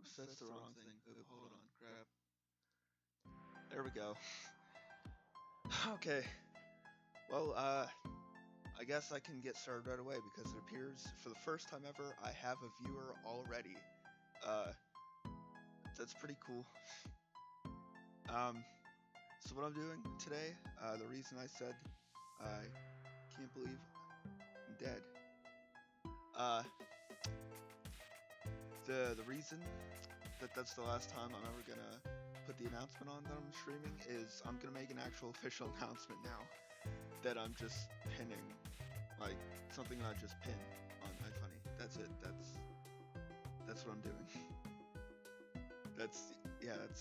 Oops, that's the wrong thing. Oop, hold on, crap. There we go. Okay. Well, I guess I can get started right away because it appears for the first time ever I have a viewer already. Uh, that's pretty cool. Um, so what I'm doing today, the reason I said I can't believe I'm dead. Uh, the reason that that's the last time I'm ever gonna put the announcement on that I'm streaming is I'm gonna make an actual official announcement now that I'm just pinning, like something that I just pin on iFunny. That's it. That's what I'm doing. That's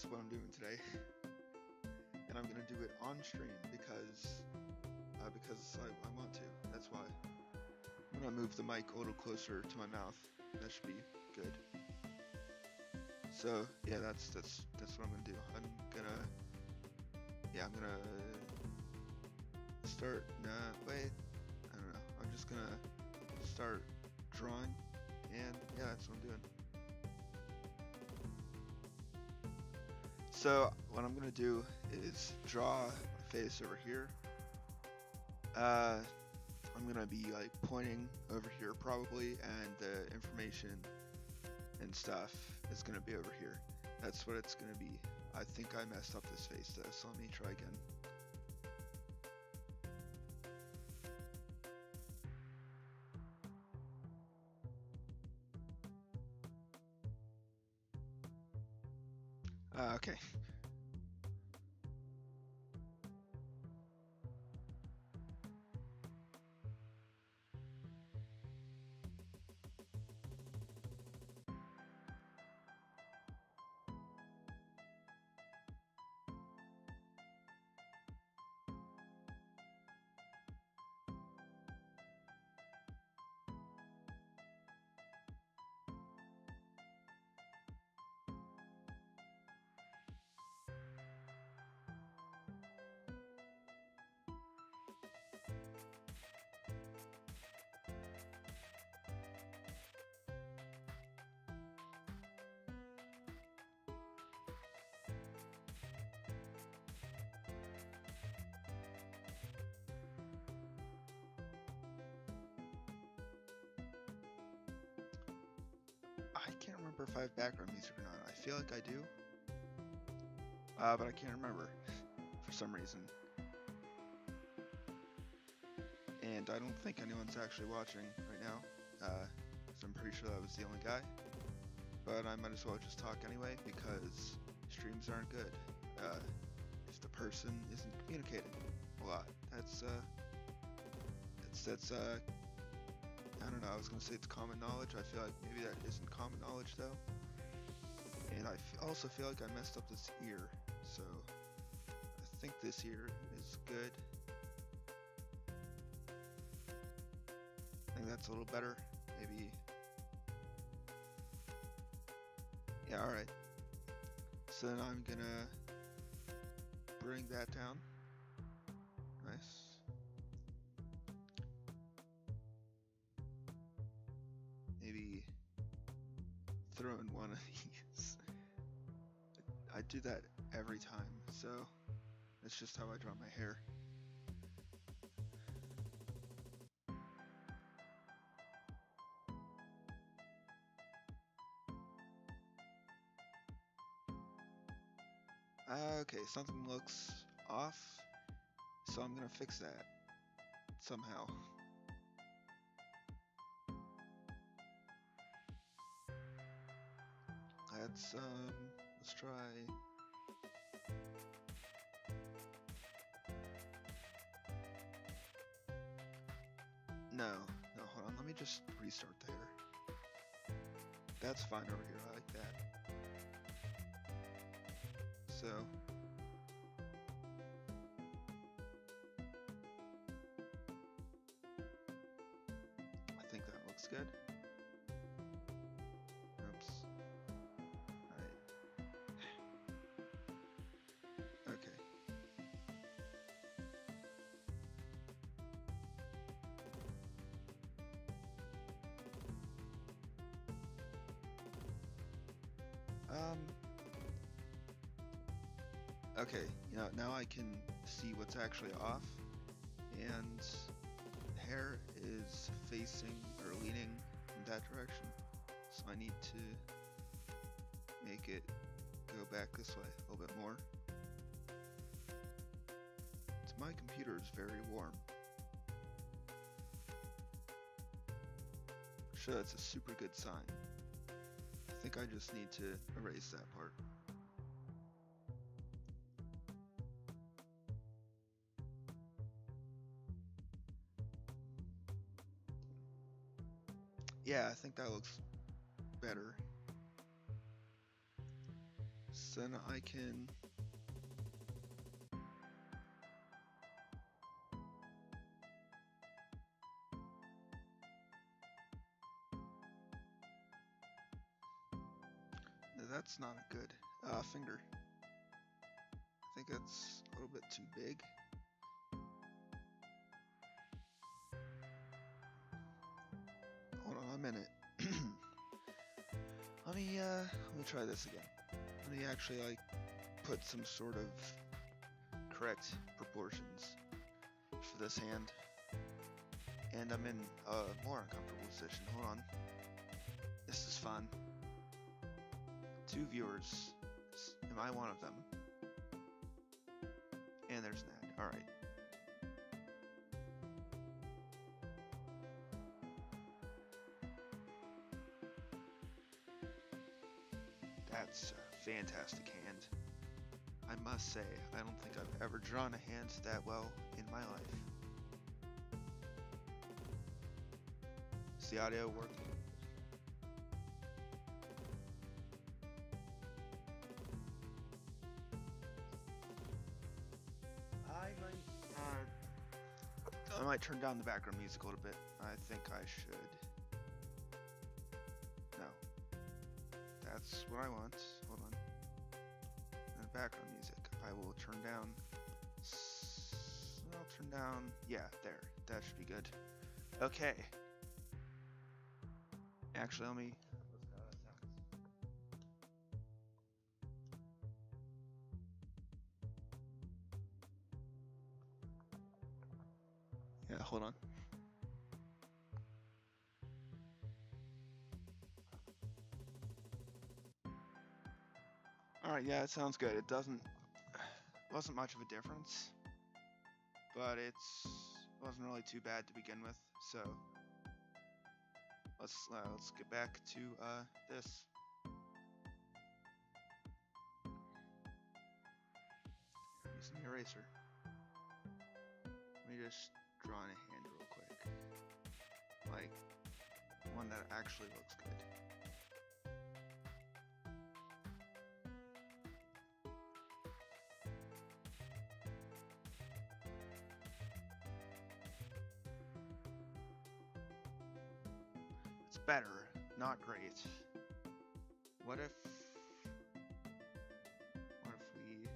what I'm doing today, and I'm gonna do it on stream because I want to. That's why. I'm gonna move the mic a little closer to my mouth. That should be good. So yeah, that's what I'm gonna do. I'm gonna start. Nah, wait. I don't know. I'm just gonna start drawing, and yeah, that's what I'm doing. So what I'm gonna do is draw a face over here. I'm gonna be like pointing over here probably, and the information and stuff is gonna be over here. That's what it's gonna be. I think I messed up this face though, so let me try again. Okay. I can't remember if I have background music or not. I feel like I do, but I can't remember for some reason. And I don't think anyone's actually watching right now, so I'm pretty sure that was the only guy. But I might as well just talk anyway because streams aren't good if the person isn't communicating a lot. That's I don't know. I was gonna say it's common knowledge. I feel like maybe that isn't common knowledge though. And I also feel like I messed up this ear, so I think this ear is good. I think that's a little better. Maybe. Yeah, alright. So then I'm gonna bring that down. Nice. Maybe throw in one of these. I do that every time, so that's just how I draw my hair. Okay, something looks off, so I'm gonna fix that somehow. Let's try. No, hold on, let me just restart the hair. That's fine over here, I like that. So, I think that looks good. Oops. Alright. Okay. Um, okay, now I can see what's actually off, and the hair is facing or leaning in that direction. So I need to make it go back this way a little bit more. So my computer is very warm. Sure, that's a super good sign. I think I just need to erase that part. Yeah, I think that looks better. So then I can that's not a good finger. I think it's a little bit too big. Hold on a minute. let me try this again. Let me actually like put some sort of correct proportions for this hand. And I'm in a more uncomfortable position. Hold on. This is fun. 2 viewers. Am I one of them? And there's Ned. Alright. That's a fantastic hand. I must say, I don't think I've ever drawn a hand that well in my life. Is the audio working? I might turn down the background music a little bit. I think I should. No. That's what I want. Hold on. And background music. I will turn down. I'll turn down. Yeah, there. That should be good. Okay. Actually, let me. Yeah, hold on. Alright, yeah, it sounds good. It wasn't much of a difference, but wasn't really too bad to begin with. So let's get back to this. Using the eraser. Let me just draw in a hand real quick, like one that actually looks good. It's better, not great. What if we...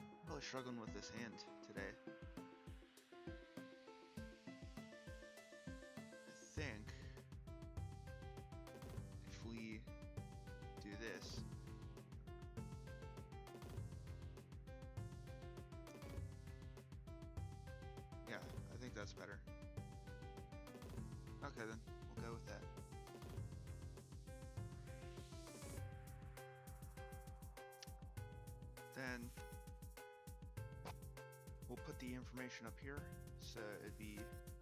I'm really struggling with this hand today. I think if we do this, yeah, I think that's better. Okay then, we'll go with that. Then we'll put the information up here. So it'd be,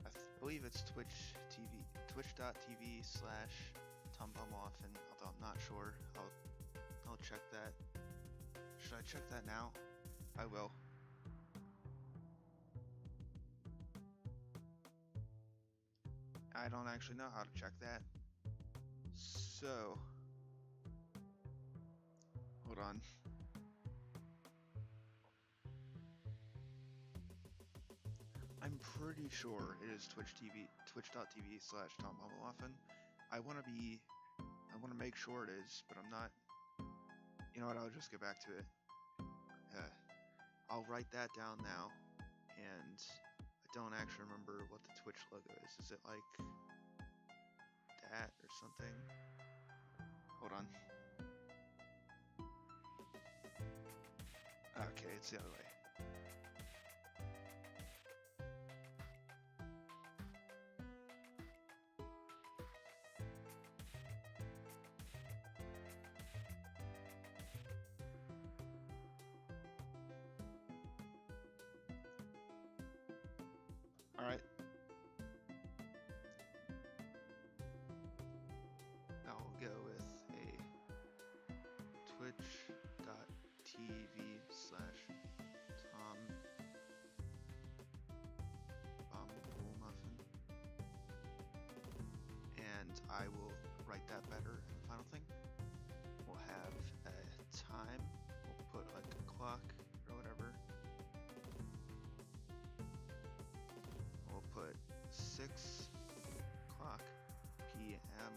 I believe it's twitch.tv/TomBumOffen, although I'm not sure. I'll check that. Should I check that now? I will. I don't actually know how to check that. So, hold on. I'm pretty sure it is twitch.tv/TomBumOffen. I want to make sure it is, but I'm not. You know what? I'll just get back to it. I'll write that down now, and I don't actually remember what the Twitch logo is. Is it like that or something? Hold on. Okay, it's the other way. Alright. Now we'll go with a twitch.tv/Tom Muffin. And I will write that better in the final thing. We'll have a time. We'll put like a clock or whatever. We'll put 6 o'clock p.m.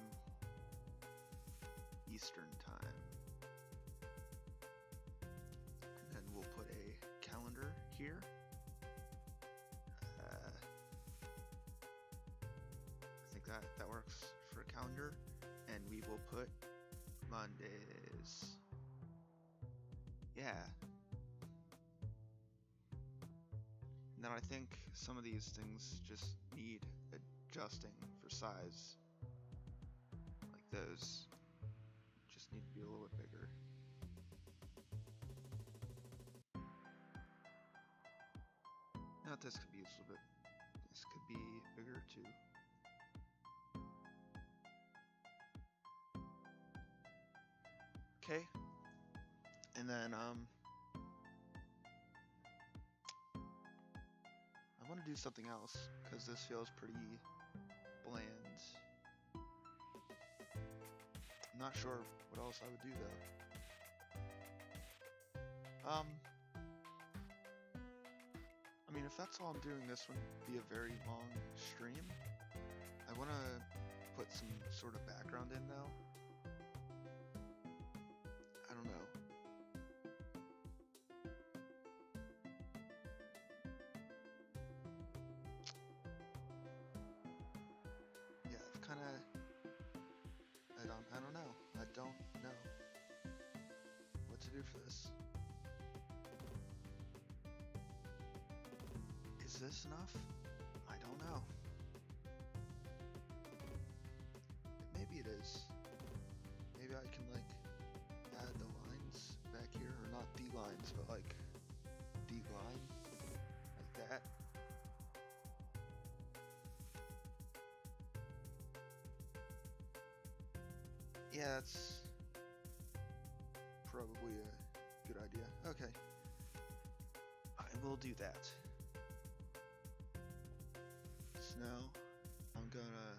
Eastern time. And then we'll put a calendar here. I think that works for a calendar. And we will put Mondays. Yeah. And then I think some of these things just need adjusting for size. Like those just need to be a little bit bigger. Now this could be a little bit, this could be bigger too. Okay. And then I want to do something else because this feels pretty bland. I'm not sure what else I would do though. I mean, if that's all I'm doing, this would be a very long stream. I want to put some sort of background in though. I don't know. Yeah, I've kind of. I don't know. I don't know what to do for this. Is this enough? I don't know. Maybe it is. Maybe I can like add the lines back here, or not the lines, but like the line, like that. Yeah, that's probably a good idea. Okay, I will do that. So now I'm gonna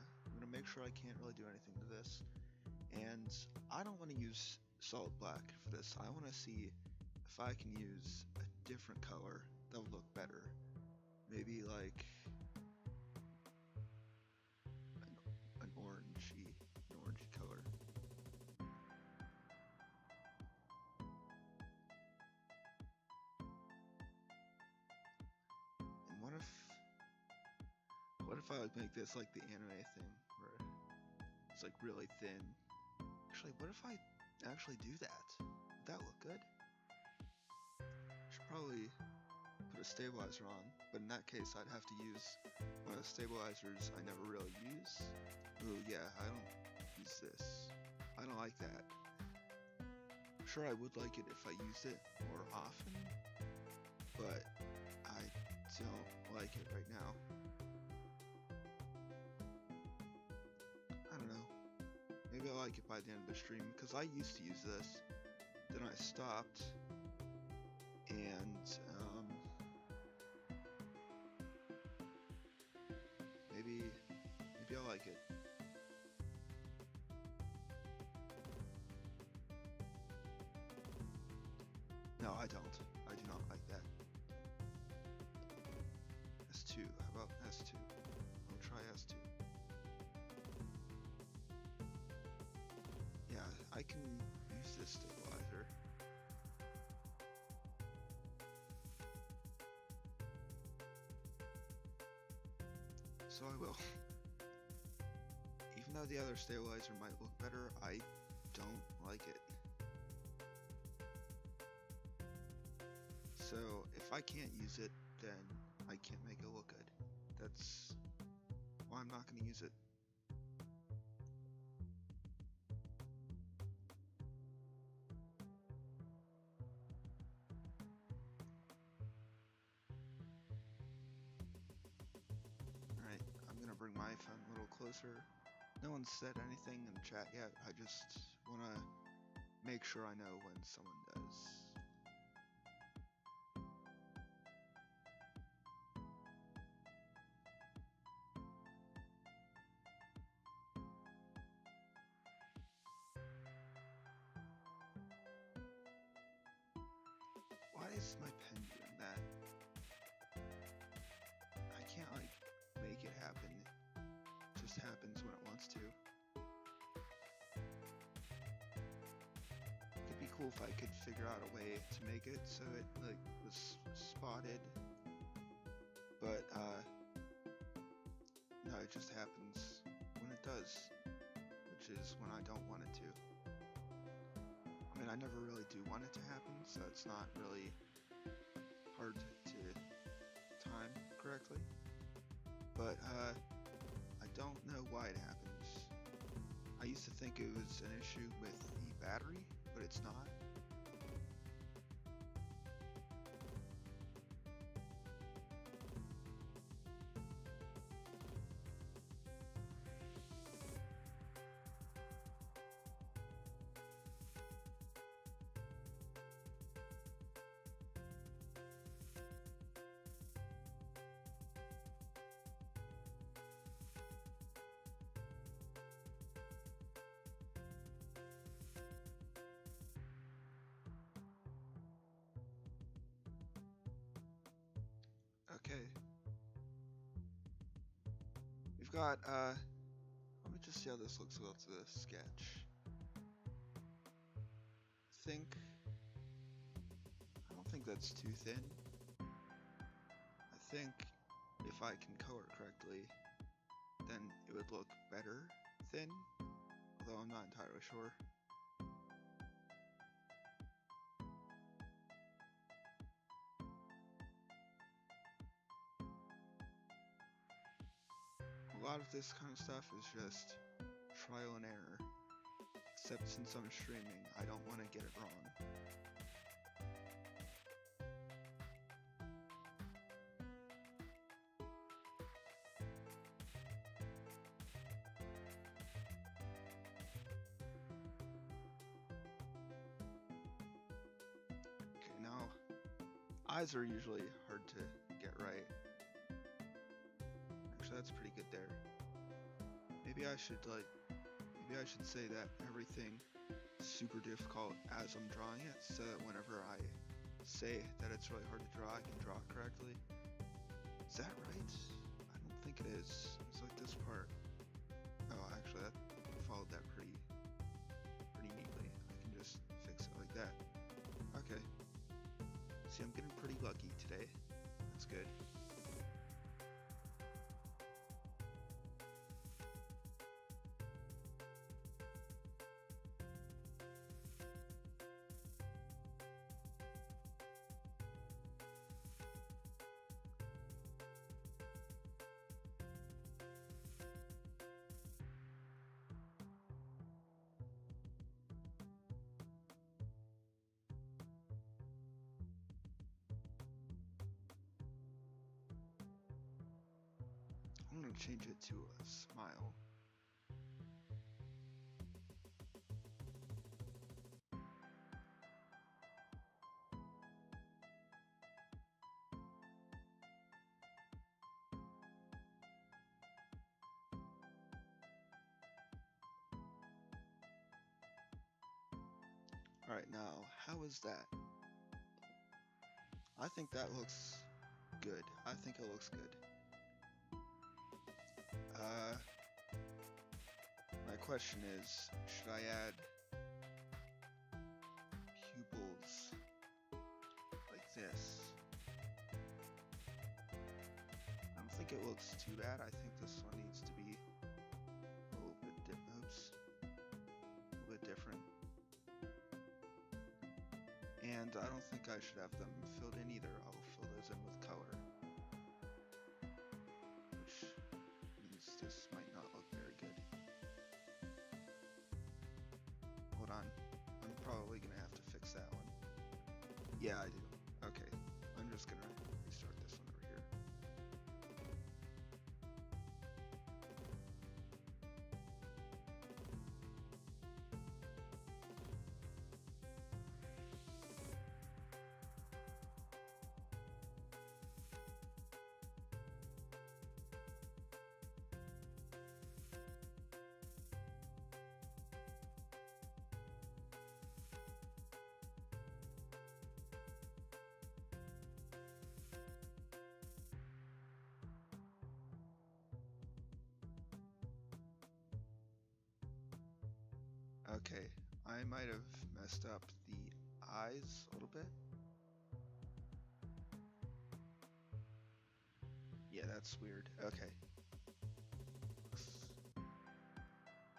make sure I can't really do anything to this, and I don't want to use solid black for this. I want to see if I can use a different color that will look better. Maybe like an orangey color. And what if I would make this like the anime thing, where it's like really thin? Actually, what if I actually do that? Would that look good? Should probably put a stabilizer on, but in that case I'd have to use one of the stabilizers I never really use. Ooh, yeah, I don't use this. I don't like that. I'm sure I would like it if I used it more often, but I don't like it right now. I don't know. Maybe I'll like it by the end of the stream, because I used to use this, then I stopped, and maybe I'll like it. No, I don't. I do not like that. S2. How about S2? I'll try S2. Yeah, I can use this stabilizer. So I will. Even though the other stabilizer might look better, I don't like it. So if I can't use it, then I can't make it look good. That's why I'm not going to use it. Alright, I'm going to bring my phone a little closer. No one said anything in the chat yet. I just want to make sure I know when someone does. Why is my pen doing that? I can't, like, make it happen. It just happens when it wants to. It'd be cool if I could figure out a way to make it so it, like, was spotted. But, no, it just happens when it does, which is when I don't want it to. I mean, I never really do want it to happen, so it's not really hard to time correctly. But, I don't know why it happens. I used to think it was an issue with the battery, but it's not. Okay. We've got, let me just see how this looks without the sketch. I don't think that's too thin. I think if I can color correctly, then it would look better thin, although I'm not entirely sure. A lot of this kind of stuff is just trial and error, except since I'm streaming, I don't want to get it wrong. Okay, now, eyes are usually hard to get right. Actually, that's pretty good there. Maybe I should say that everything is super difficult as I'm drawing it, so that whenever I say that it's really hard to draw, I can draw it correctly. Is that right? I don't think it is. It's like this part. Oh, actually, I followed that pretty neatly. I can just fix it like that. Okay. See, I'm getting pretty lucky today. That's good. I'm gonna change it to a smile. Alright, now, how is that? I think that looks good. I think it looks good. My question is, should I add pupils like this? I don't think it looks too bad. I think this one needs to be a little bit different. And I don't think I should have them filled in either. I'll fill those in with color. Which means this might not look very good. Hold on. I'm probably gonna have to fix that one. Yeah, I do. Okay. I'm just gonna restart this one over here. Okay, I might have messed up the eyes a little bit. Yeah, that's weird. Okay.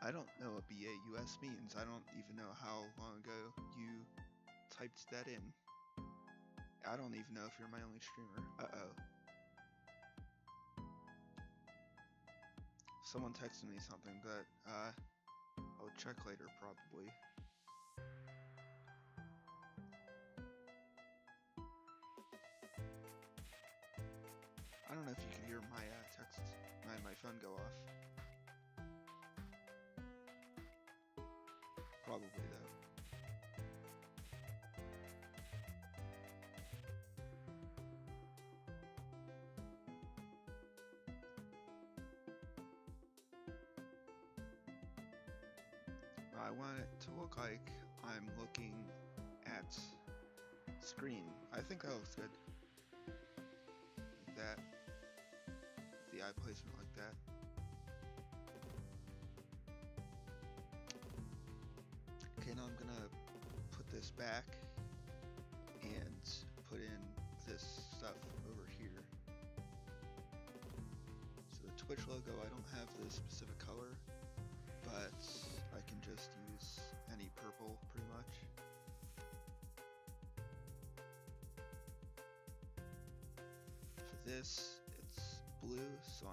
I don't know what BAUS means. I don't even know how long ago you typed that in. I don't even know if you're my only streamer. Uh-oh. Someone texted me something, but I'll check later probably. I don't know if you can hear my text, my phone go off. Probably though. I want it to look like I'm looking at screen. I think that looks good. Like that. The eye placement like that. Okay, now I'm gonna put this back and put in this stuff over here. So the Twitch logo, I don't have the specific color, but I can just use any purple pretty much. For this, it's blue, so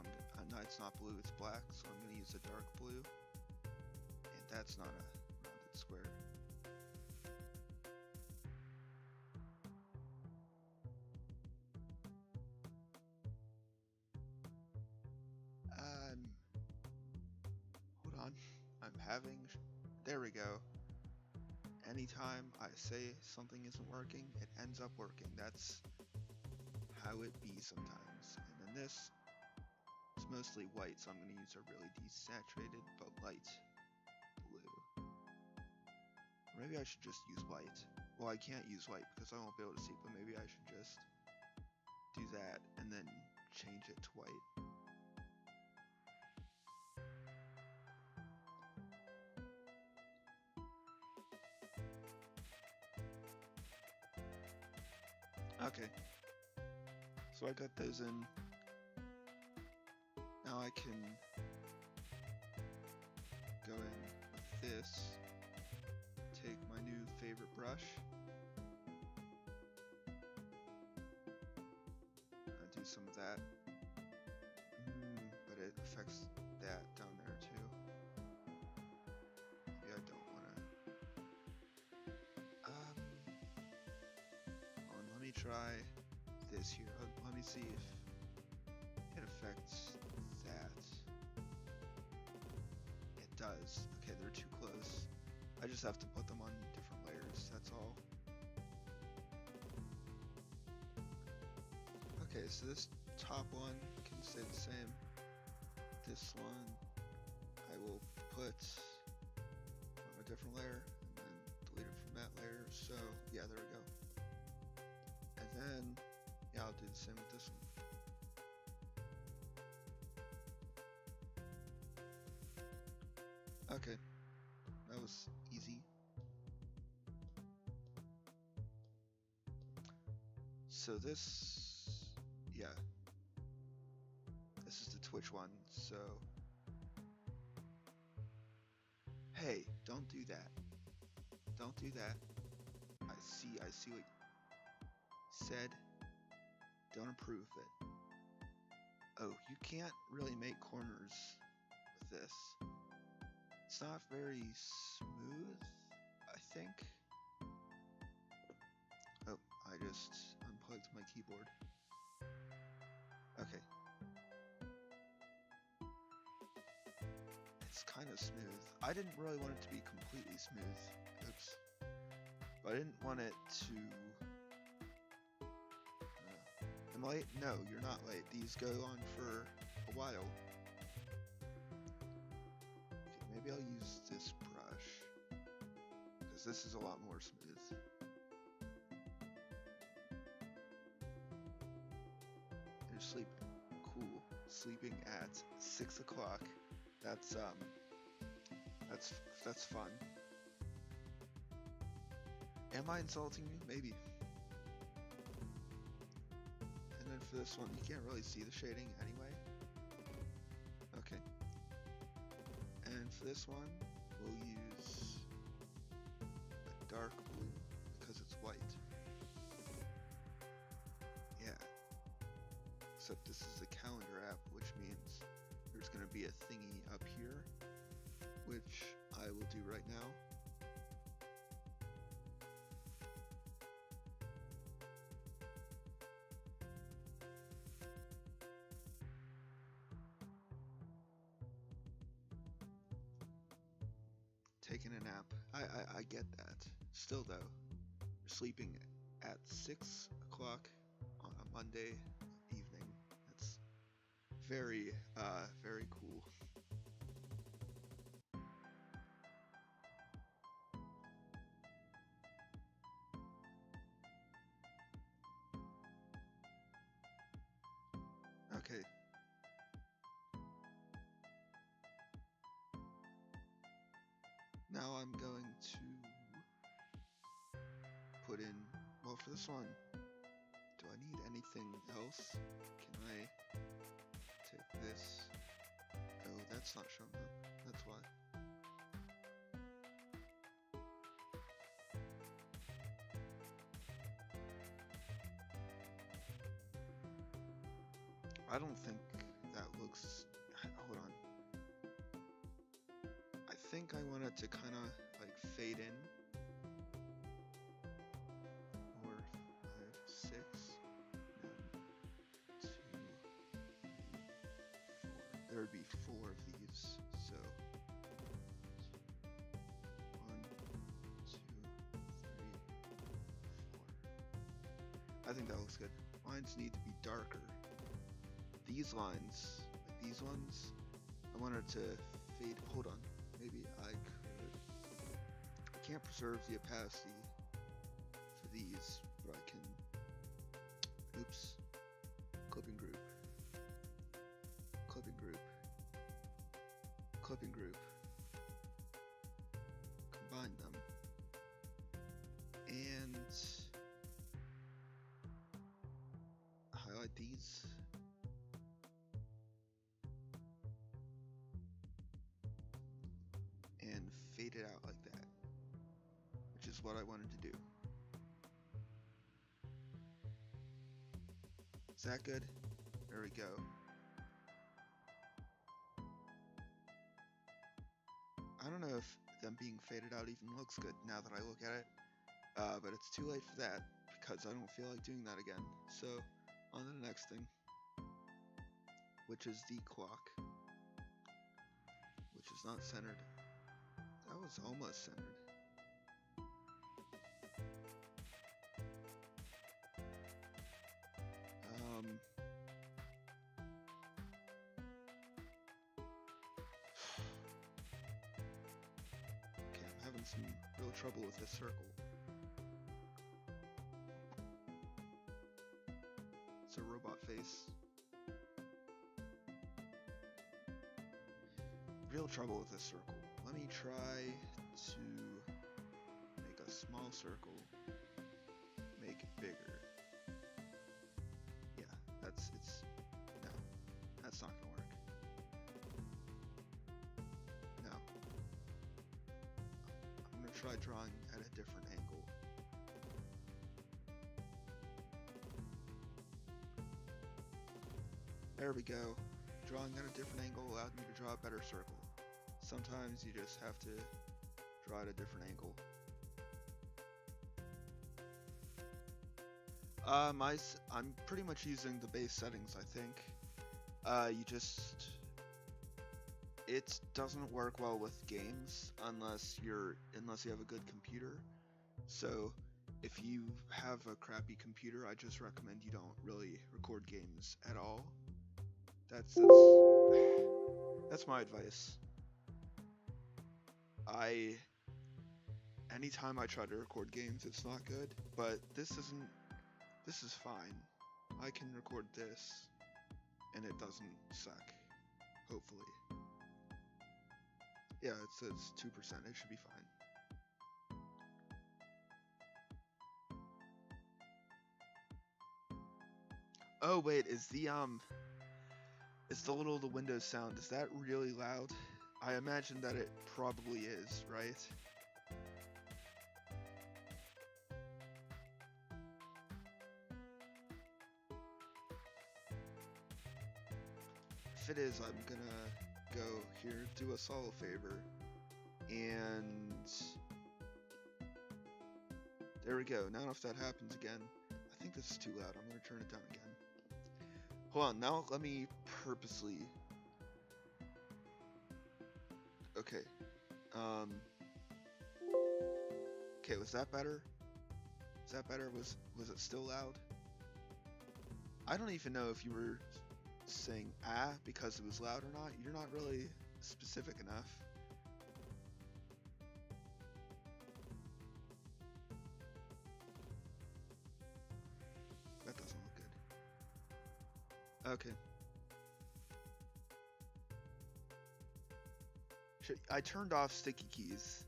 no, it's not blue, it's black, so I'm gonna use a dark blue. And that's not a rounded square. Hold on, I'm having, there we go. Anytime I say something isn't working, it ends up working. That's how it be sometimes. And then this, it's mostly white, so I'm going to use a really desaturated but light blue. Or maybe I should just use white. Well, I can't use white because I won't be able to see, but maybe I should just do that and then change it to white. Okay, so I got those in. Now I can go in with this, take my new favorite brush, do some of that, but it affects that down there too. Maybe I don't want to. Let me try this here. Let me see if it affects that. It does. Okay, they're too close. I just have to put them on different layers, that's all. Okay, so this top one can stay the same. This one I will put on a different layer and then delete it from that layer. So yeah, there we go. And then yeah, I'll do the same with this one. Okay, that was easy. So this, yeah, this is the Twitch one, so, hey, don't do that. Don't do that. I I see what you said. Don't approve of it. Oh, you can't really make corners with this. It's not very smooth, I think. Oh, I just unplugged my keyboard. Okay. It's kind of smooth. I didn't really want it to be completely smooth. Oops. But I didn't want it to... am I late? No, you're not late. These go on for a while. Okay, maybe I'll use this brush, because this is a lot more smooth. You're sleeping. Cool. Sleeping at 6 o'clock. That's fun. Am I insulting you? Maybe. And then for this one, you can't really see the shading anyway. Okay. And for this one, we'll use a dark blue because it's white. Yeah. Except this is a calendar app, which means there's going to be a thingy up here, which I will do right now. Taking a nap. I get that. Still though, you're sleeping at 6 o'clock on a Monday evening. That's very, very cool. Okay. Now I'm going to put in, well, for this one, do I need anything else? Can I take this? Oh, that's not showing up. That's why. I don't think that looks, hold on. I think I want it to kind of like fade in. 4, 5, 6, 1, 2, 3, 4. There would be 4 of these, so 1, 2, 3, 4. I think that looks good. Lines need to be darker. These lines, like these ones, I want it to fade. Hold on. Maybe I could. I can't preserve the opacity for these, but I can. Oops. Clipping group. Clipping group. Clipping group. Combine them. And highlight these. And fade it out like that, which is what I wanted to do. Is that good? There we go. I don't know if them being faded out even looks good now that I look at it, but it's too late for that because I don't feel like doing that again. So on to the next thing, which is the clock, which is not centered. That was almost centered. Okay, I'm having some real trouble with this circle. It's a robot face. Real trouble with this circle. Let me try to make a small circle, make it bigger. Yeah, no, that's not gonna work. No. I'm gonna try drawing at a different angle. There we go. Drawing at a different angle allowed me to draw a better circle. Sometimes you just have to draw at a different angle. I'm pretty much using the base settings, I think. It doesn't work well with games unless you have a good computer. So if you have a crappy computer, I just recommend you don't really record games at all. That's my advice. Anytime I try to record games, it's not good, but this is fine. I can record this and it doesn't suck, hopefully. Yeah, it says 2%, it should be fine. Oh wait, is the Windows sound, is that really loud? I imagine that it probably is, right? If it is, I'm gonna go here, do us all a favor, and there we go. Now if that happens again, I think this is too loud. I'm gonna turn it down again. Hold on, now let me purposely. Okay. Okay, was that better? Is that better? Was it still loud? I don't even know if you were saying ah because it was loud or not. You're not really specific enough. That doesn't look good. Okay. I turned off sticky keys.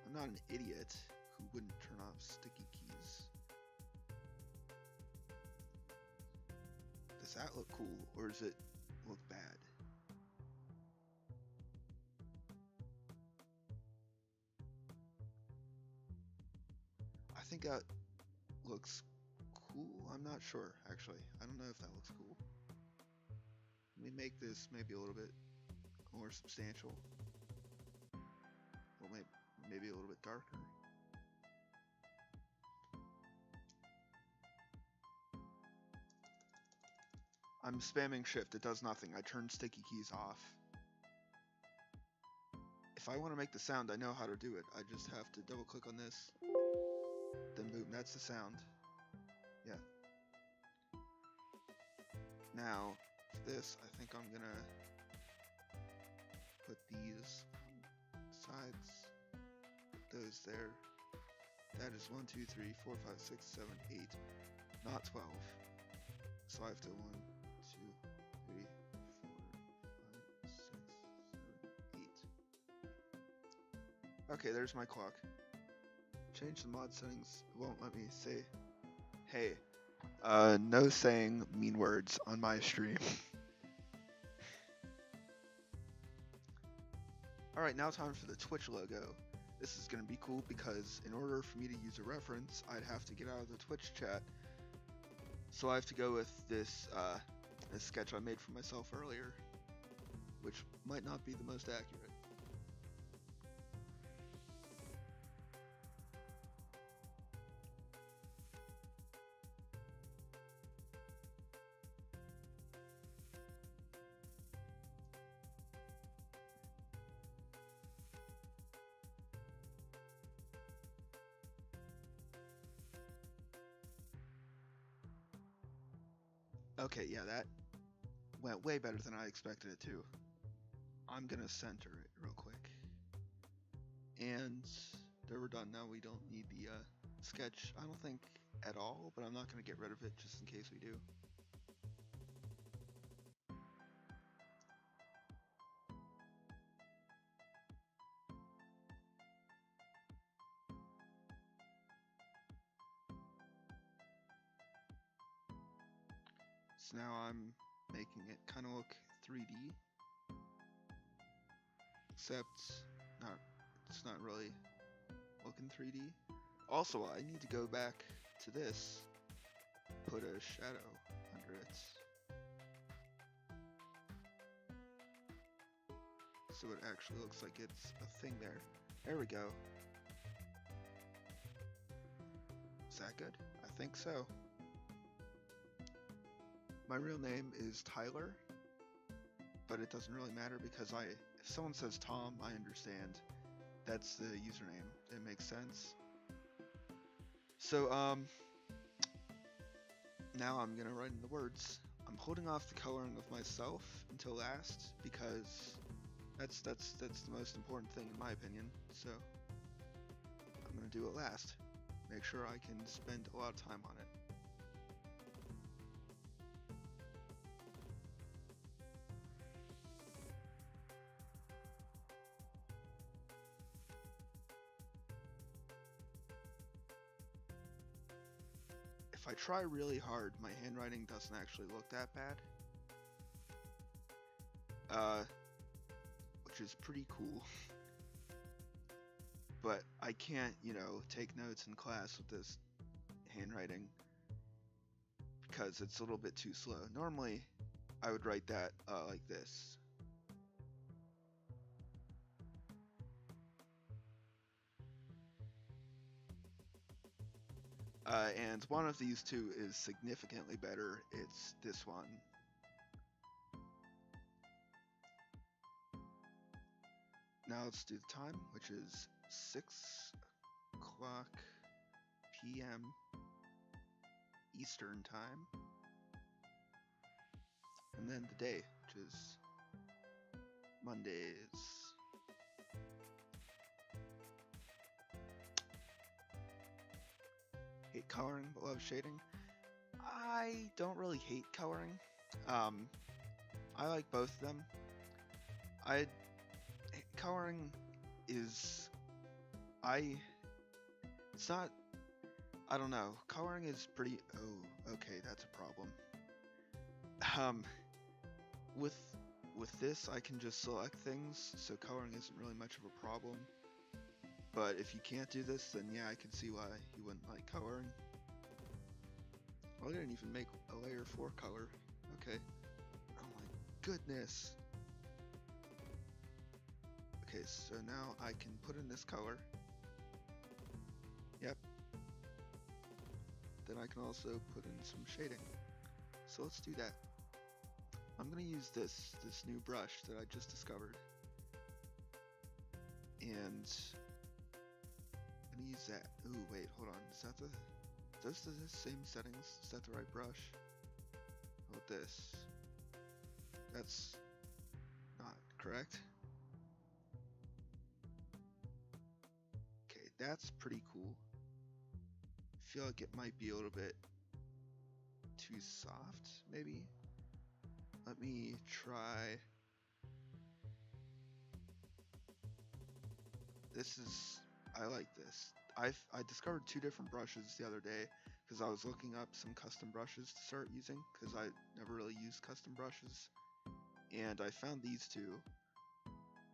I'm not an idiot who wouldn't turn off sticky keys. Does that look cool, or does it look bad? I think that looks cool. I'm not sure, actually. I don't know if that looks cool. Let me make this maybe a little bit more substantial. Well, maybe a little bit darker. I'm spamming shift, it does nothing. I turned sticky keys off. If I want to make the sound, I know how to do it. I just have to double click on this. Then boom, that's the sound. Yeah. Now, for this, I think I'm gonna put these on sides. Put those there. That is 1, 2, 3, 4, 5, 6, 7, 8. Not 12. So I have to 1, 2, 3, 4, 5, 6, 7, 8. Okay, there's my clock. Change the mod settings. It won't let me say, hey, no saying mean words on my stream. Alright, now time for the Twitch logo. This is going to be cool because in order for me to use a reference, I'd have to get out of the Twitch chat. So I have to go with this sketch I made for myself earlier, which might not be the most accurate. Okay, yeah, that went way better than I expected it to. I'm gonna center it real quick. And there, we're done. Now we don't need the sketch, I don't think, at all, but I'm not gonna get rid of it just in case we do. So now I'm making it kind of look 3D, except it's not really looking 3D. Also, I need to go back to this, put a shadow under it. so it actually looks like it's a thing there. There we go. Is that good? I think so. My real name is Tyler, but it doesn't really matter because if someone says Tom, I understand. That's the username. It makes sense. So, now I'm gonna write in the words. I'm holding off the coloring of myself until last because that's the most important thing in my opinion. So I'm gonna do it last. Make sure I can spend a lot of time on it. If I try really hard, my handwriting doesn't actually look that bad. Which is pretty cool. But I can't, take notes in class with this handwriting because it's a little bit too slow. Normally, I would write that like this. And one of these two is significantly better. It's this one. Now let's do the time, which is 6 o'clock p.m. Eastern time. And then the day, which is Mondays. Hate coloring, but love shading. I don't really hate coloring. I like both of them. Coloring is, it's not, I don't know. Coloring is pretty, oh, okay, that's a problem. With this, I can just select things, so coloring isn't really much of a problem. But if you can't do this, then yeah, I can see why you wouldn't like coloring. Well, I didn't even make a layer for color. Okay. Oh my goodness. Okay, so now I can put in this color. Yep. Then I can also put in some shading. So let's do that. I'm gonna use this new brush that I just discovered. And I'm gonna use that. Ooh, wait, hold on. Is that those the same settings? Is that the right brush? How about this? That's not correct. Okay, that's pretty cool. I feel like it might be a little bit too soft, maybe. Let me try. I like this. I discovered two different brushes the other day because I was looking up some custom brushes to start using because I never really used custom brushes. And I found these two,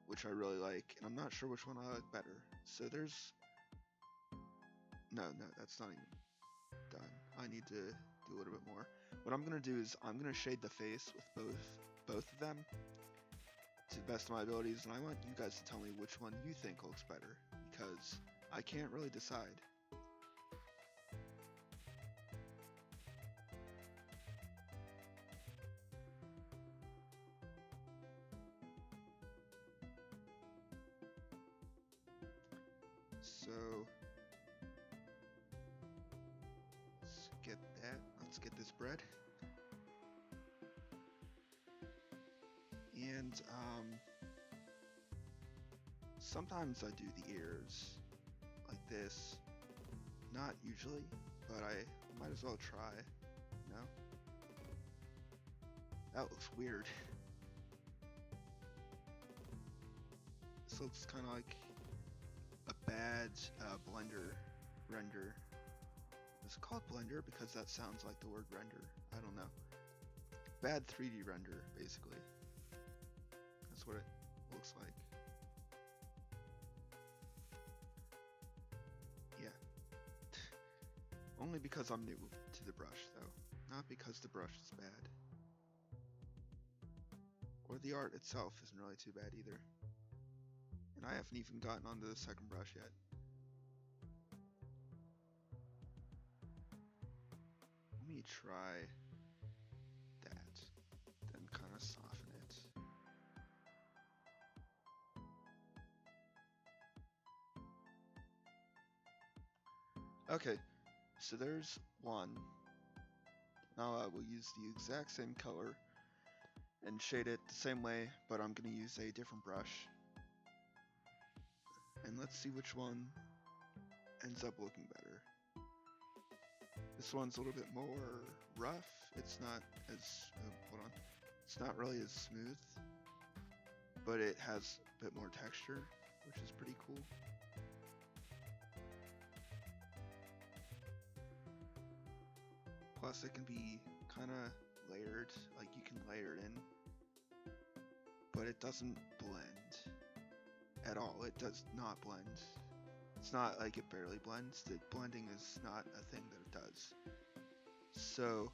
which I really like, and I'm not sure which one I like better. So there's, no, that's not even done. I need to do a little bit more. What I'm gonna do is I'm gonna shade the face with both of them to the best of my abilities, and I want you guys to tell me which one you think looks better because I can't really decide. So let's get this bread. And sometimes I do the ears like this. Not usually, but I might as well try, you know? That looks weird. This looks kind of like a bad Blender render. Is it called Blender because that sounds like the word render? I don't know. Bad 3D render, basically. That's what it looks like. Yeah. Only because I'm new to the brush, though. Not because the brush is bad. Or the art itself isn't really too bad either. And I haven't even gotten onto the second brush yet. Let me try that, then kind of soften it. Okay, so there's one. Now I will use the exact same color and shade it the same way, but I'm going to use a different brush. And let's see which one ends up looking better. This one's a little bit more rough. It's not as, hold on. It's not really as smooth, but it has a bit more texture, which is pretty cool. Plus it can be kind of layered, like you can layer it in, but it doesn't blend at all. It does not blend. It's not like it barely blends. The blending is not a thing that it does. So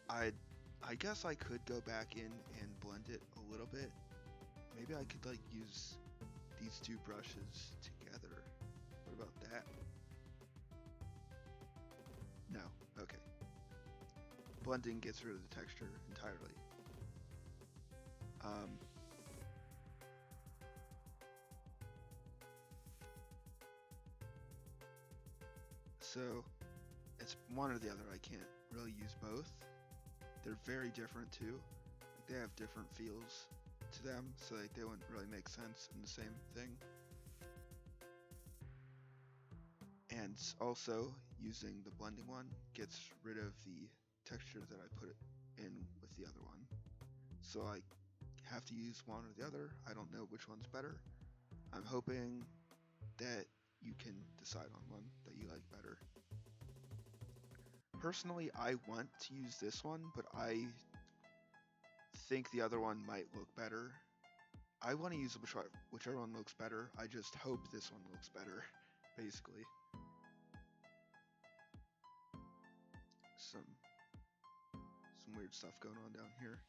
I guess I could go back in and blend it a little bit. Maybe I could like use these two brushes together. What about that? No, okay. Blending gets rid of the texture entirely. So it's one or the other. I can't really use both. They're very different too. Like, they have different feels to them, so like, they wouldn't really make sense in the same thing. And also, using the blending one gets rid of the texture that I put in with the other one. So I have to use one or the other. I don't know which one's better. I'm hoping that you can decide on one that you like better. Personally, I want to use this one, but I think the other one might look better. I want to use whichever one looks better. I just hope this one looks better, basically. Some weird stuff going on down here.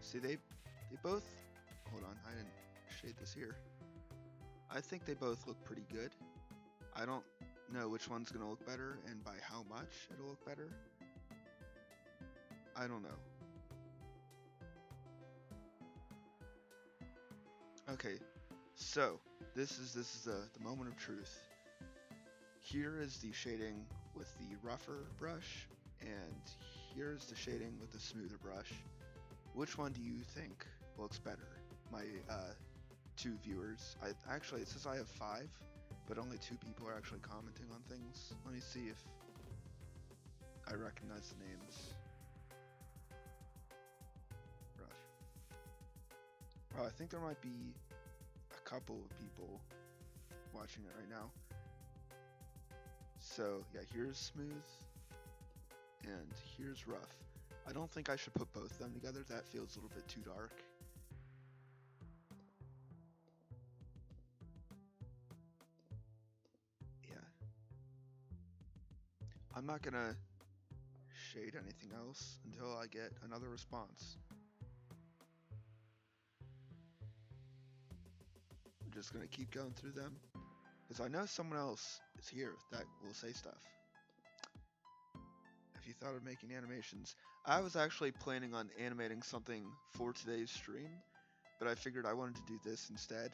See, they both, hold on, I didn't shade this here. I think they both look pretty good. I don't know which one's going to look better and by how much it'll look better. I don't know. Okay, so this is the moment of truth. Here is the shading with the rougher brush, and here's the shading with the smoother brush. Which one do you think looks better? My two viewers. Actually, it says I have 5, but only 2 people are actually commenting on things. Let me see if I recognize the names. Brush. Oh, I think there might be a couple of people watching it right now. So yeah, here's smooth, and here's rough. I don't think I should put both of them together. That feels a little bit too dark. Yeah. I'm not gonna shade anything else until I get another response. I'm just gonna keep going through them, because I know someone else is here that will say stuff. Have you thought of making animations? I was actually planning on animating something for today's stream, but I figured I wanted to do this instead.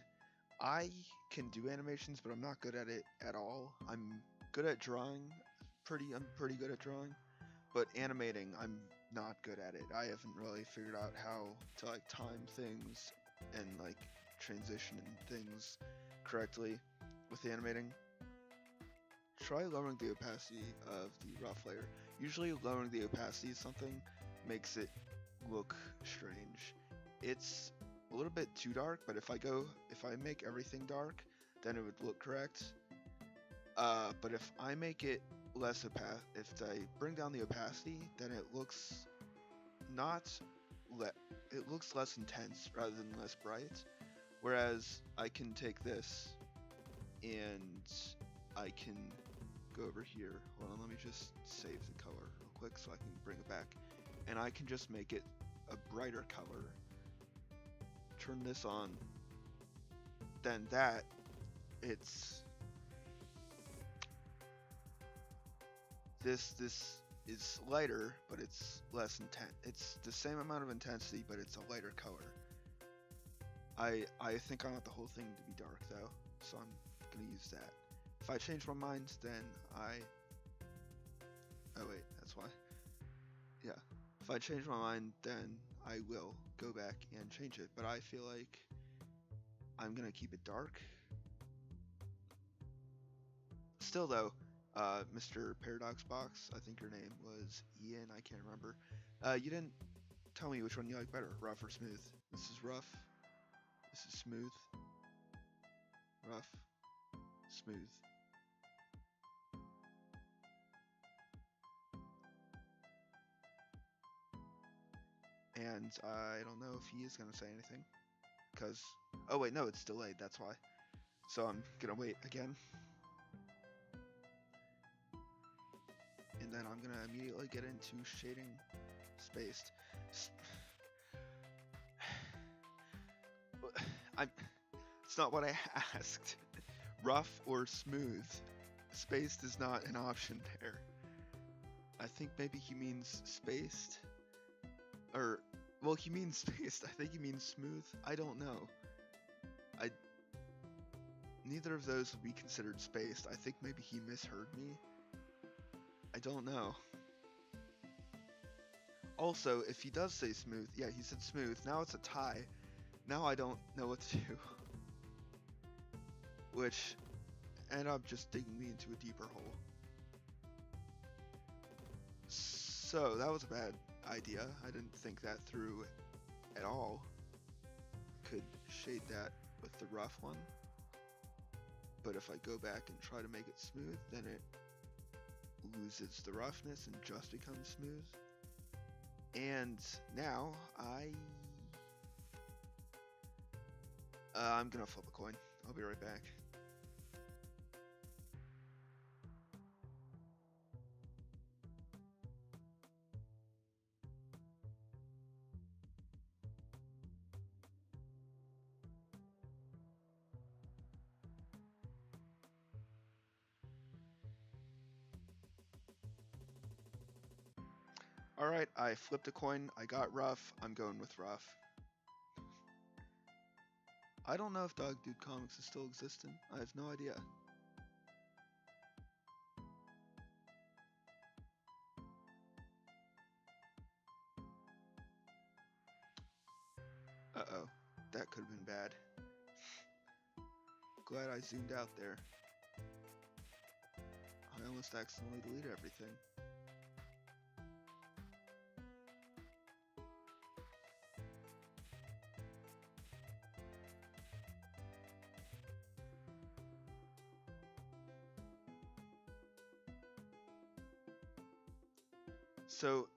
I can do animations, but I'm not good at it at all. I'm good at drawing, I'm pretty good at drawing, but animating, I'm not good at it. I haven't really figured out how to like time things and like transition things correctly with animating. Try lowering the opacity of the rough layer. Usually lowering the opacity of something makes it look strange. It's a little bit too dark, but if I make everything dark, then it would look correct. But if I make it less if I bring down the opacity, then it looks it looks less intense rather than less bright, Whereas I can take this and I can go over here. Hold on, let me just save the color real quick so I can bring it back. And I can just make it a brighter color. Turn this on. Then that, it's this is lighter, but it's less intense. It's the same amount of intensity, but it's a lighter color. I think I want the whole thing to be dark though, so I'm gonna use that. If I change my mind, then oh wait, that's why. Yeah. If I change my mind, then I will go back and change it. But I feel like I'm gonna keep it dark. Still though, Mr. Paradox Box, I think your name was Ian, I can't remember. You didn't tell me which one you like better, rough or smooth. This is rough. This is smooth. Rough. Smooth. And I don't know if he is going to say anything. Because, oh wait, no, it's delayed, that's why. So I'm going to wait again. And then I'm going to immediately get into shading spaced. It's not what I asked. Rough or smooth? Spaced is not an option there. I think maybe he means spaced. Or, well, he means spaced. I think he means smooth. I don't know. Neither of those would be considered spaced. I think maybe he misheard me. I don't know. Also, if he does say smooth, yeah, he said smooth. Now it's a tie. Now I don't know what to do. Which ended up just digging me into a deeper hole. So that was a bad idea. I didn't think that through at all. Could shade that with the rough one. But if I go back and try to make it smooth, then it loses the roughness and just becomes smooth. And now I'm gonna flip a coin. I'll be right back. Alright, I flipped a coin, I got rough, I'm going with rough. I don't know if Dog Dude Comics is still existing, I have no idea. Uh-oh, that could have been bad. Glad I zoomed out there. I almost accidentally deleted everything. So,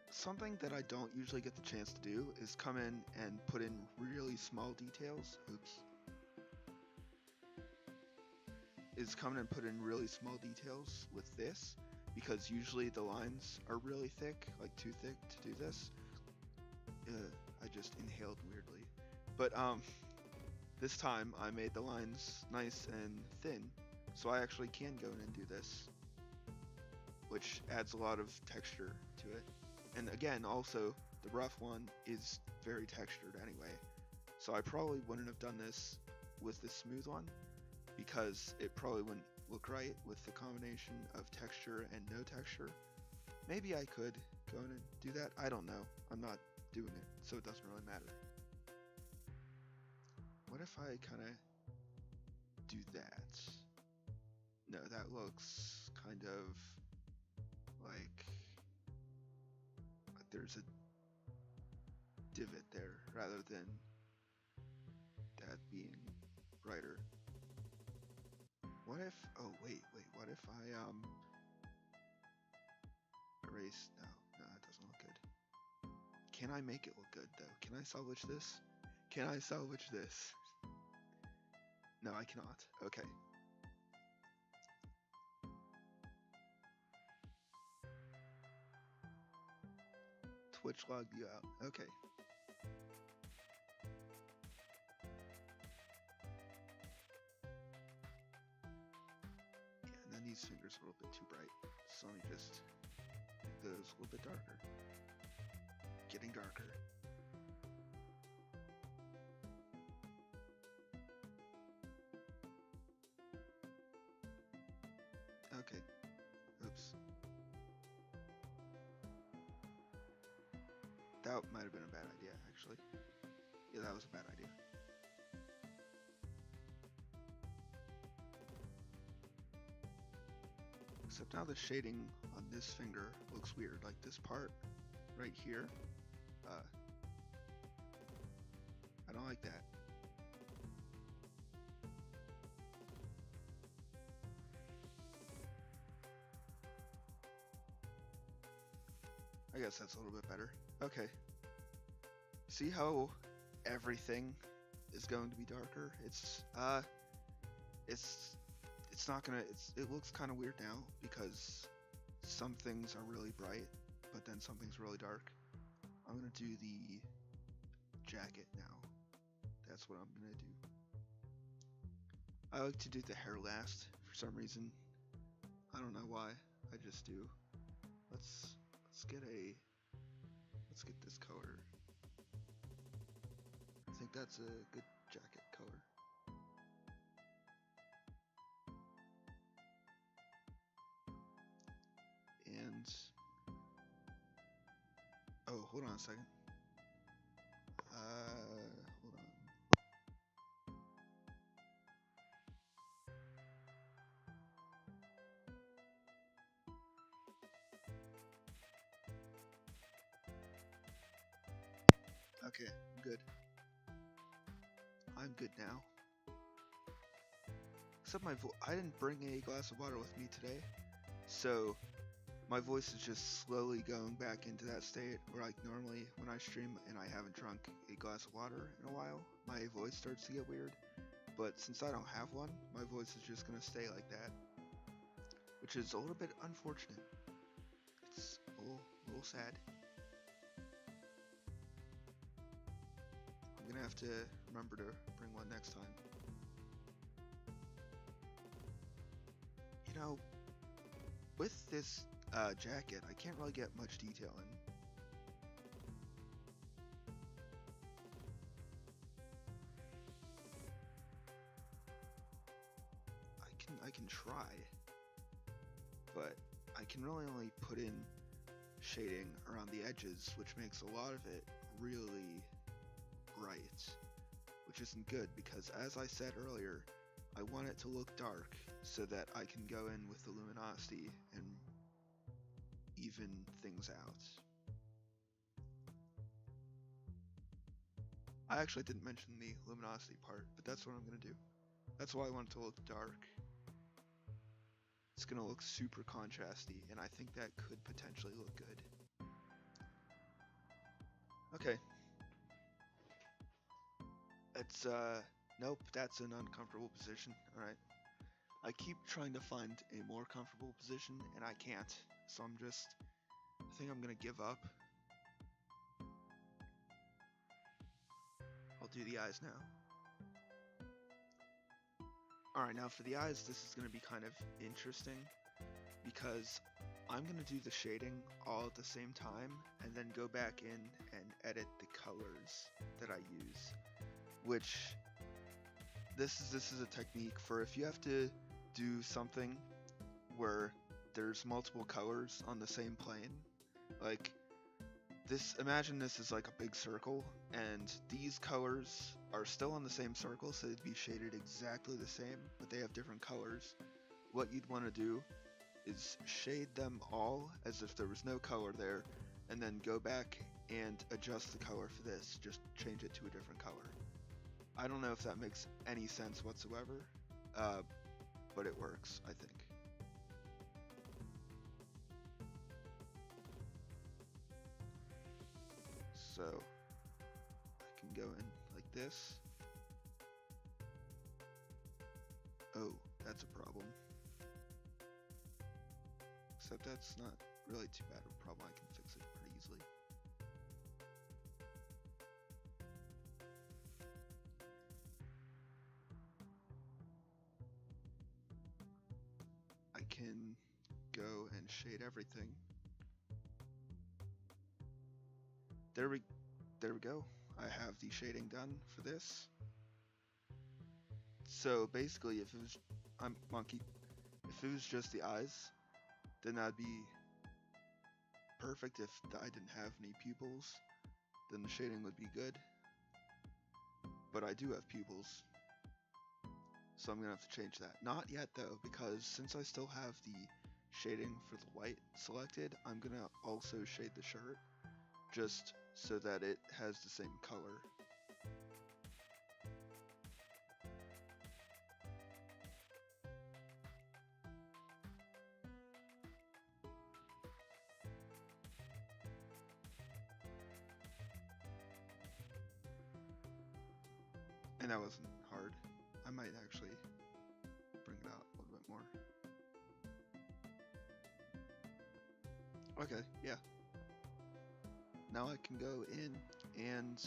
something that I don't usually get the chance to do is come in and put in really small details. Oops. Is come in and put in really small details with this, because usually the lines are really thick, like too thick to do this. I just inhaled weirdly. But this time I made the lines nice and thin, so I actually can go in and do this, which adds a lot of texture to it. And again, also, the rough one is very textured anyway, so I probably wouldn't have done this with the smooth one, because it probably wouldn't look right with the combination of texture and no texture. Maybe I could go in and do that, I don't know. I'm not doing it, so it doesn't really matter. What if I kind of do that? No, that looks kind of like there's a divot there rather than that being brighter. What if, oh wait, what if I erase, no, it doesn't look good. Can I make it look good though? Can I salvage this? Can I salvage this? No, I cannot. Okay. Twitch logged you out. Okay. Yeah, and then these fingers are a little bit too bright. So let me just make those a little bit darker. Getting darker. Okay. Oops. That might have been a bad idea, actually. Yeah, that was a bad idea. Except now the shading on this finger looks weird. Like this part right here. I don't like that. I guess that's a little bit better. Okay. See how everything is going to be darker? It's not gonna, it looks kind of weird now because some things are really bright, but then something's really dark. I'm gonna do the jacket now. That's what I'm gonna do. I like to do the hair last for some reason. I don't know why. I just do. Let's get this color. I think that's a good jacket color. And oh, hold on a second. Hold on. Okay, I'm good. I'm good now. Except I didn't bring a glass of water with me today, so my voice is just slowly going back into that state where, like, normally when I stream and I haven't drunk a glass of water in a while, my voice starts to get weird. But since I don't have one, my voice is just gonna stay like that, which is a little bit unfortunate. It's a little sad. I'm gonna have to remember to bring one next time. You know, with this jacket, I can't really get much detail in. I can try, but I can really only put in shading around the edges, which makes a lot of it really bright, which isn't good because, as I said earlier, I want it to look dark so that I can go in with the luminosity and even things out. I actually didn't mention the luminosity part, but that's what I'm going to do. That's why I want it to look dark. It's going to look super contrasty, and I think that could potentially look good. Okay. It's, nope, that's an uncomfortable position, alright. I keep trying to find a more comfortable position, and I can't, so I think I'm gonna give up. I'll do the eyes now. Alright, now for the eyes, this is gonna be kind of interesting, because I'm gonna do the shading all at the same time, and then go back in and edit the colors that I use. Which, this is a technique for if you have to do something where there's multiple colors on the same plane. Like this, imagine this is like a big circle, and these colors are still on the same circle, so they'd be shaded exactly the same, but they have different colors. What you'd want to do is shade them all as if there was no color there, and then go back and adjust the color for this, just change it to a different color. I don't know if that makes any sense whatsoever, but it works, I think. So, I can go in like this. Oh, that's a problem. Except that's not really too bad of a problem. I can fix it pretty easily. I can go and shade everything. There we go. I have the shading done for this. So basically, if it was, I'm monkey. If it was just the eyes, then that'd be perfect. If I didn't have any pupils, then the shading would be good. But I do have pupils, so I'm gonna have to change that. Not yet though, because since I still have the shading for the white selected, I'm gonna also shade the shirt, just so that it has the same color. And that wasn't hard. I might actually bring it out a little bit more. Okay, yeah. Now I can go in and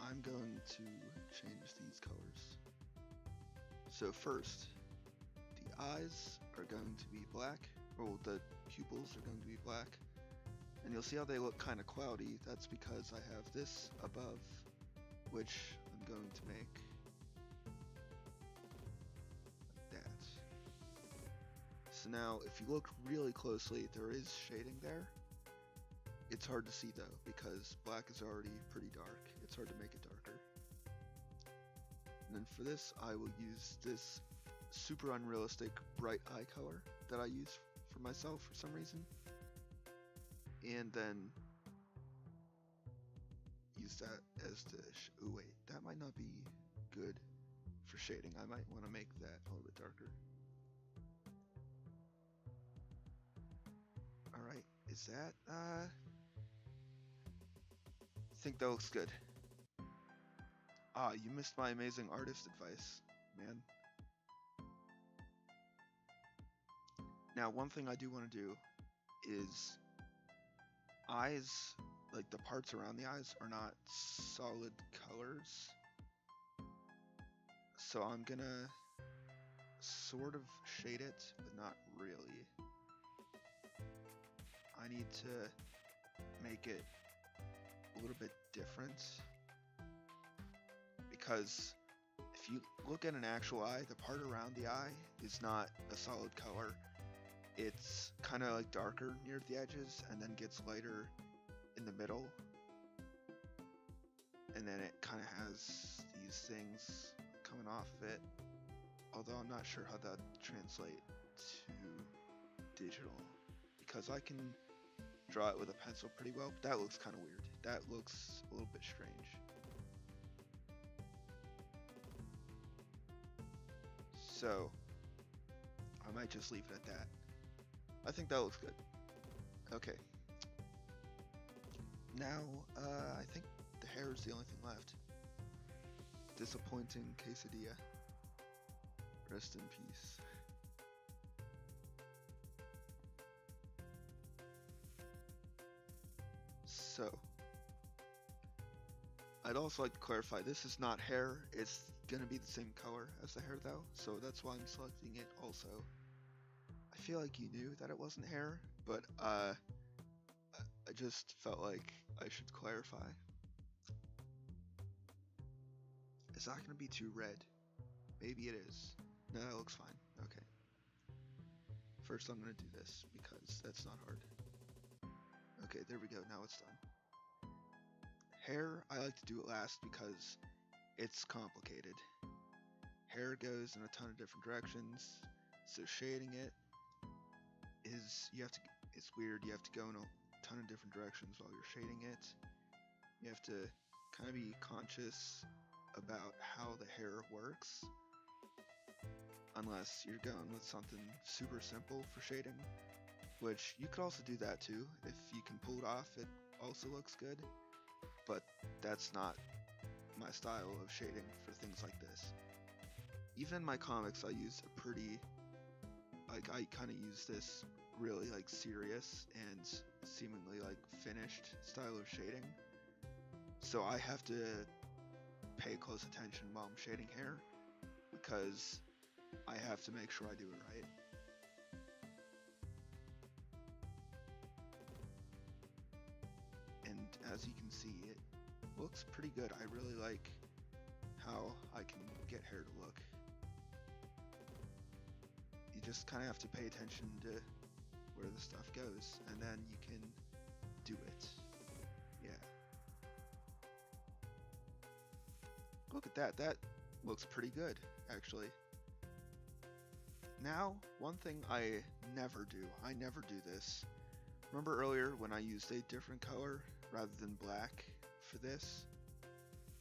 I'm going to change these colors. So first, the eyes are going to be black, or the pupils are going to be black. And you'll see how they look kind of cloudy. That's because I have this above, which I'm going to make like that. So now, if you look really closely, there is shading there. It's hard to see though, because black is already pretty dark. It's hard to make it darker. And then for this, I will use this super unrealistic bright eye color that I use for myself for some reason. And then use that as the, oh wait, that might not be good for shading. I might want to make that a little bit darker. Alright, is that, I think that looks good. Ah, you missed my amazing artist advice, man. Now, one thing I do want to do is eyes, like the parts around the eyes, are not solid colors. So I'm gonna sort of shade it, but not really. I need to make it a little bit different, because if you look at an actual eye, the part around the eye is not a solid color. It's kind of like darker near the edges and then gets lighter in the middle, and then it kind of has these things coming off of it, although I'm not sure how that translates to digital, because I can draw it with a pencil pretty well, but that looks kind of weird. That looks a little bit strange. So I might just leave it at that. I think that looks good. Okay. Now, I think the hair is the only thing left. Disappointing quesadilla. Rest in peace. So, I'd also like to clarify, this is not hair. It's gonna be the same color as the hair though, so that's why I'm selecting it also. I feel like you knew that it wasn't hair, but I just felt like I should clarify. Is that gonna be too red? Maybe it is. No, that looks fine. Okay. First I'm gonna do this because that's not hard. Okay, there we go. Now it's done. Hair, I like to do it last because it's complicated. Hair goes in a ton of different directions, so shading it is, it's weird. You have to go in a ton of different directions while you're shading it. You have to kind of be conscious about how the hair works, unless you're going with something super simple for shading, which you could also do that too. If you can pull it off, it also looks good. but that's not my style of shading for things like this. Even in my comics, I use a pretty, like, I kind of use this really, like, serious and seemingly, like, finished style of shading. So I have to pay close attention while I'm shading hair, because I have to make sure I do it right. And as you can see, it looks pretty good. I really like how I can get hair to look. You just kind of have to pay attention to where the stuff goes, and then you can do it. Yeah. Look at that. That looks pretty good, actually. Now, one thing I never do this. Remember earlier when I used a different color rather than black for this?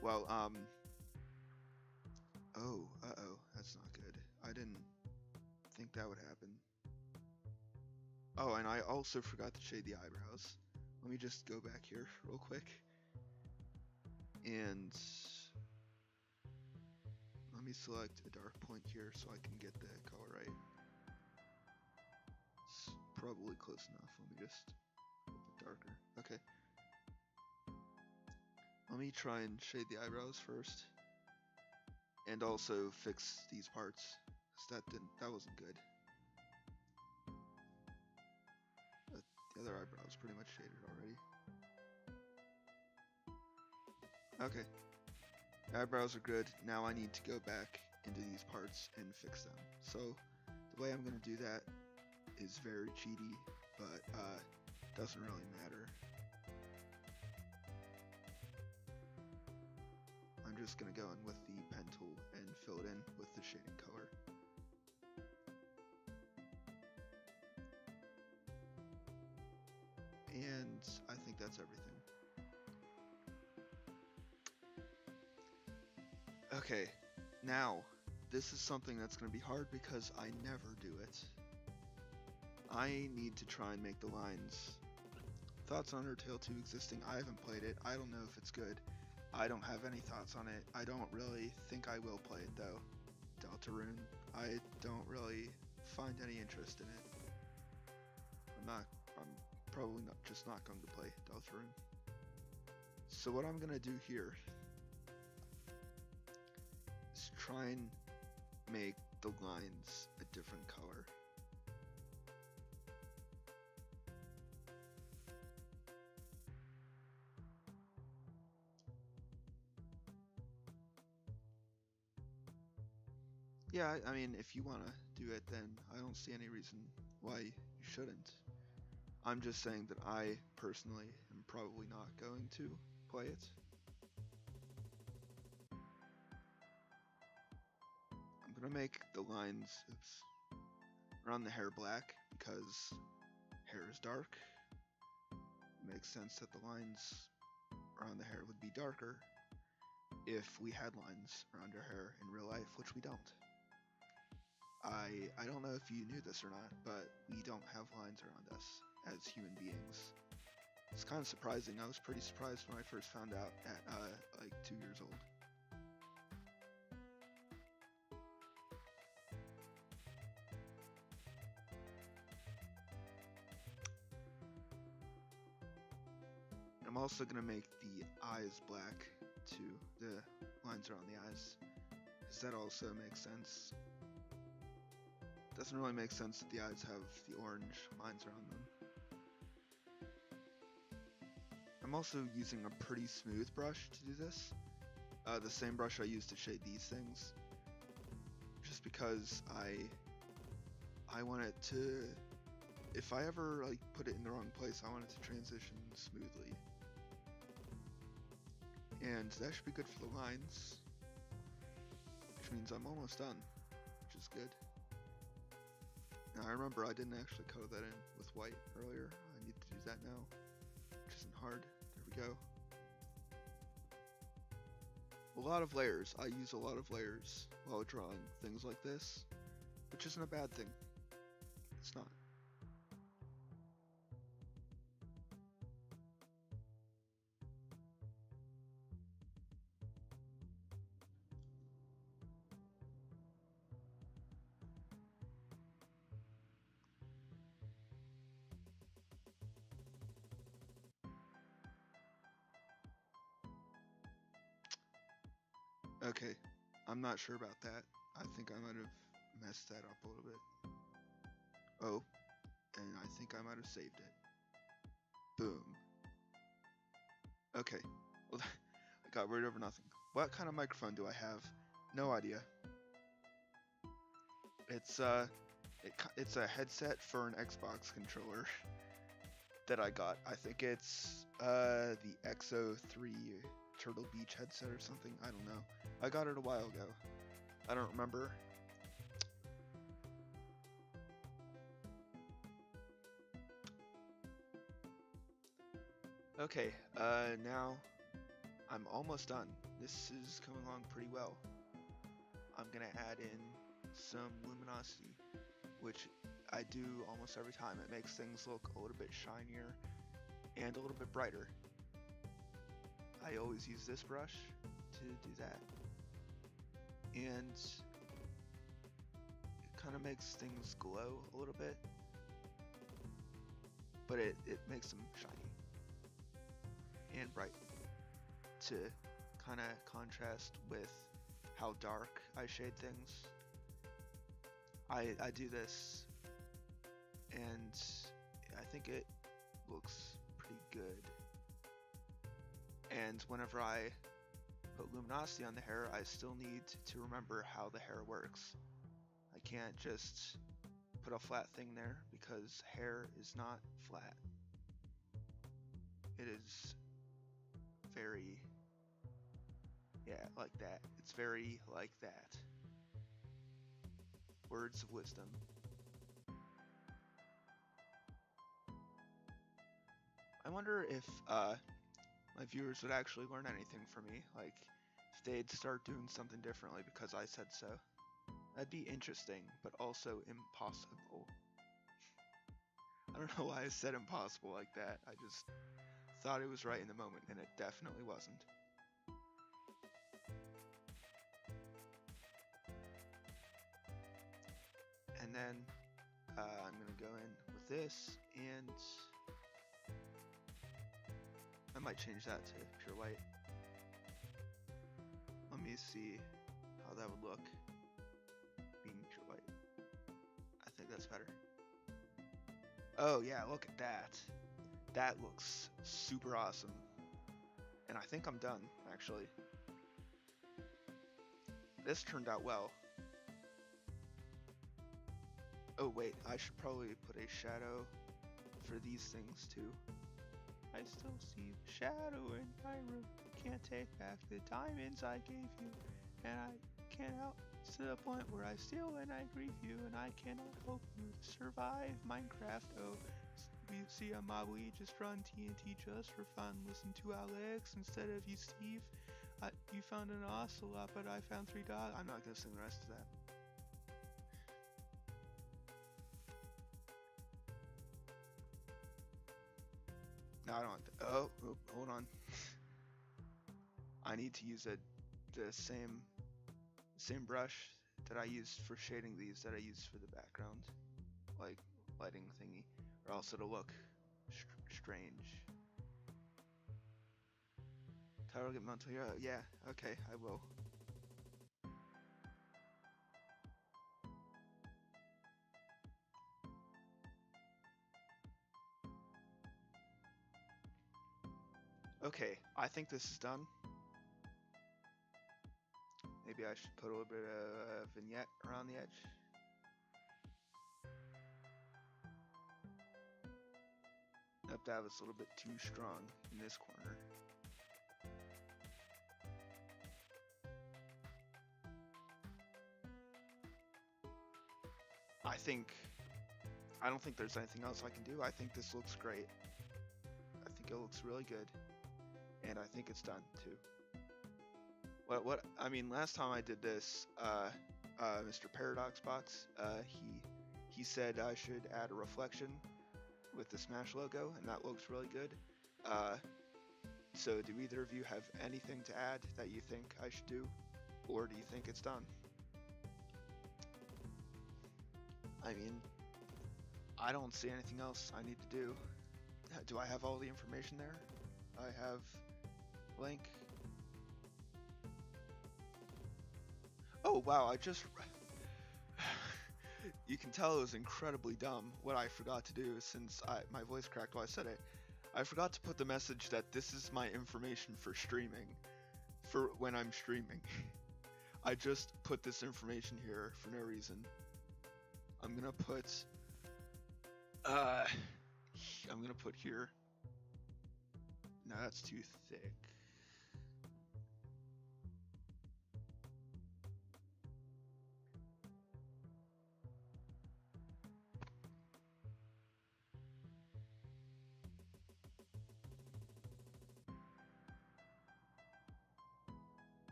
Well, oh, that's not good. I didn't think that would happen. Oh, and I also forgot to shade the eyebrows. Let me just go back here real quick. And let me select a dark point here so I can get the color right. It's probably close enough. Let me just make it darker. Okay. Let me try and shade the eyebrows first. And also fix these parts, because that wasn't good. The other eyebrow is pretty much shaded already. Okay. The eyebrows are good. Now I need to go back into these parts and fix them. So the way I'm going to do that is very cheaty, but doesn't really matter. I'm just going to go in with the pen tool and fill it in with the shading color. And I think that's everything. Okay, now, this is something that's going to be hard because I never do it. I need to try and make the lines. Thoughts on Undertale 2 existing? I haven't played it. I don't know if it's good. I don't have any thoughts on it. I don't really think I will play it though. Deltarune. I don't really find any interest in it. I'm probably just not going to play Deltarune. So what I'm going to do here is try and make the lines a different color. Yeah, I mean, if you want to do it, then I don't see any reason why you shouldn't. I'm just saying that I personally am probably not going to play it. I'm gonna make the lines, around the hair black because hair is dark. It makes sense that the lines around the hair would be darker if we had lines around our hair in real life, which we don't. I don't know if you knew this or not, but we don't have lines around us as human beings. It's kind of surprising. I was pretty surprised when I first found out at like 2 years old. I'm also going to make the eyes black too, the lines around the eyes, because that also makes sense. Doesn't really make sense that the eyes have the orange lines around them. I'm also using a pretty smooth brush to do this. The same brush I use to shade these things. Just because I want it to, if I ever like put it in the wrong place, I want it to transition smoothly. And that should be good for the lines, which means I'm almost done, which is good. Now I remember I didn't actually color that in with white earlier. I need to do that now, which isn't hard. There we go. A lot of layers. I use a lot of layers while drawing things like this, which isn't a bad thing. It's not. Okay, I'm not sure about that. I think I might have messed that up a little bit. Oh, and I think I might have saved it. Boom. Okay, well, I got worried over nothing. What kind of microphone do I have? No idea. It's a headset for an Xbox controller that I got. I think it's the Exo 3 Turtle Beach headset or something. I don't know. I got it a while ago. I don't remember. Okay, now I'm almost done. This is coming along pretty well. I'm gonna add in some luminosity, which I do almost every time. It makes things look a little bit shinier and a little bit brighter. I always use this brush to do that. And it kind of makes things glow a little bit, but it makes them shiny and bright to kind of contrast with how dark I shade things. I do this and I think it looks pretty good. And whenever I put luminosity on the hair, I still need to remember how the hair works. I can't just put a flat thing there because hair is not flat. It is very, yeah, like that. It's very like that. Words of wisdom. I wonder if my viewers would actually learn anything from me, like if they'd start doing something differently because I said so. That'd be interesting, but also impossible. I don't know why I said impossible like that. I just thought it was right in the moment, and it definitely wasn't. And then I'm gonna go in with this, and I might change that to pure white. Let me see how that would look being pure white. I think that's better. Oh yeah, look at that. That looks super awesome. And I think I'm done, actually. This turned out well. Oh wait, I should probably put a shadow for these things too. I still see the shadow in my room. Can't take back the diamonds I gave you, and I can't help to the point where I steal and I grieve you, and I cannot hope you to survive Minecraft. Oh, we see a mob, we just run TNT just for fun. Listen to Alex instead of you, Steve. You found an ocelot, but I found 3 dogs. I'm not gonna sing the rest of that. No, I don't. Oh, hold on. I need to use the same brush that I used for shading these that I used for the background, like lighting thingy, or else it'll look strange. Target Montoya, yeah, okay, I will. Okay, I think this is done. Maybe I should put a little bit of vignette around the edge. Nope, that was a little bit too strong in this corner. I don't think there's anything else I can do. I think this looks great. I think it looks really good. And I think it's done too. I mean, last time I did this, Mr. Paradoxbox, he said I should add a reflection with the Smash logo, and that looks really good. So do either of you have anything to add that you think I should do, or do you think it's done? I mean, I don't see anything else I need to do. Do I have all the information there? I have blank. Oh wow, I just you can tell it was incredibly dumb what I forgot to do since my voice cracked while I said it. I forgot to put the message that this is my information for streaming, for when I'm streaming. I just put this information here for no reason. I'm gonna put, uh, I'm gonna put here. No, that's too thick.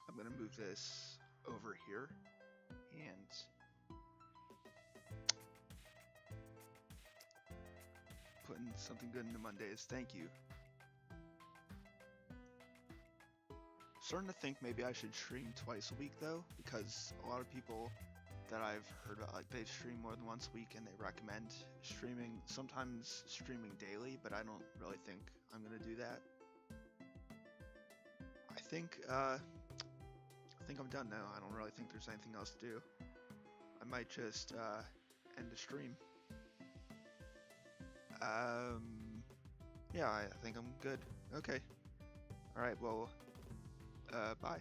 I'm gonna move this over here and putting something good into Mondays. Thank you. Starting to think maybe I should stream twice a week though, because a lot of people that I've heard about, like, they stream more than once a week and they recommend streaming, sometimes streaming daily, but I don't really think I'm gonna do that. I think I'm done now. I don't really think there's anything else to do. I might just end the stream. Yeah, I think I'm good. Okay. Alright, well, bye.